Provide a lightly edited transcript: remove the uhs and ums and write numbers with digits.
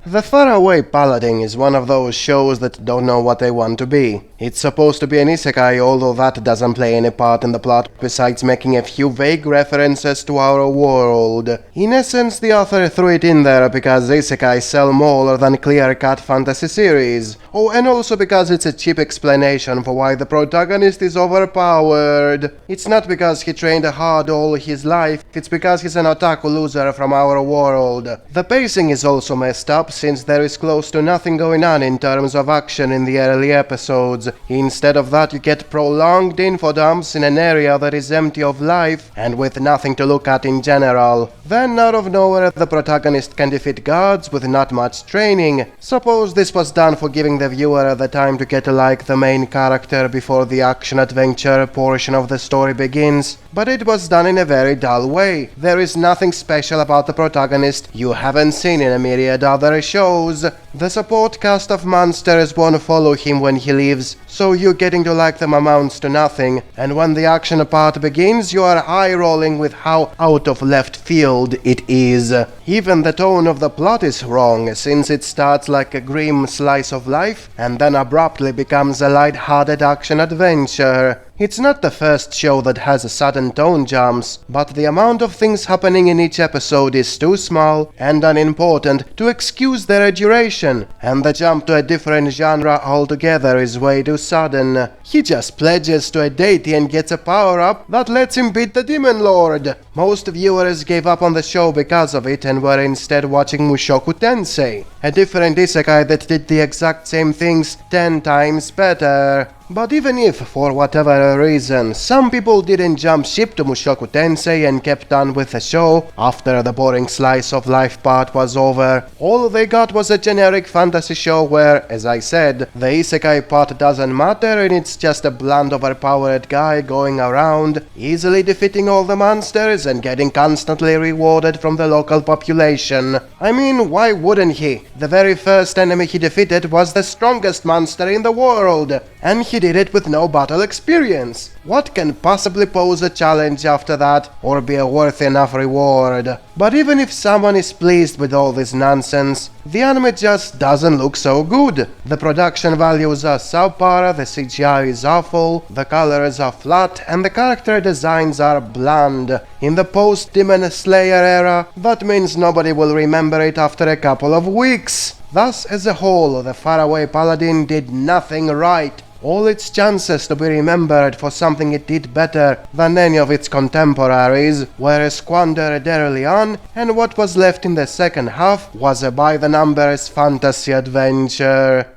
The Faraway Paladin is one of those shows that don't know what they want to be. It's supposed to be an isekai, although that doesn't play any part in the plot besides making a few vague references to our world. In essence, the author threw it in there because isekai sell more than clear-cut fantasy series. Oh, and also because it's a cheap explanation for why the protagonist is overpowered. It's not because he trained hard all his life, it's because he's an otaku loser from our world. The pacing is also messed up, since there is close to nothing going on in terms of action in the early episodes. Instead of that, you get prolonged info dumps in an area that is empty of life and with nothing to look at in general. Then, out of nowhere, the protagonist can defeat gods with not much training. Suppose this was done for giving the viewer the time to get to like the main character before the action-adventure portion of the story begins, but it was done in a very dull way. There is nothing special about the protagonist you haven't seen in a myriad other shows. The support cast of monsters won't follow him when he leaves, so you getting to like them amounts to nothing, and when the action part begins you are eye-rolling with how out of left field it is. Even the tone of the plot is wrong, since it starts like a grim slice of life and then abruptly becomes a light-hearted action-adventure. It's not the first show that has sudden tone jumps, but the amount of things happening in each episode is too small and unimportant to excuse their duration, and the jump to a different genre altogether is way too sudden. He just pledges to a deity and gets a power-up that lets him beat the Demon Lord. Most viewers gave up on the show because of it and were instead watching Mushoku Tensei, a different isekai that did the exact same things 10 times better. But even if, for whatever reason, some people didn't jump ship to Mushoku Tensei and kept on with the show after the boring slice of life part was over, all they got was a generic fantasy show where, as I said, the isekai part doesn't matter and it's just a bland overpowered guy going around, easily defeating all the monsters and getting constantly rewarded from the local population. I mean, why wouldn't he? The very first enemy he defeated was the strongest monster in the world, and he did it with no battle experience. What can possibly pose a challenge after that, or be a worth enough reward? But even if someone is pleased with all this nonsense, the anime just doesn't look so good. The production values are subpar, the CGI is awful, the colors are flat, and the character designs are bland. In the post-Demon Slayer era, that means nobody will remember it after a couple of weeks. Thus, as a whole, the Faraway Paladin did nothing right. All its chances to be remembered for something it did better than any of its contemporaries were squandered early on, and what was left in the second half was a by-the-numbers fantasy adventure.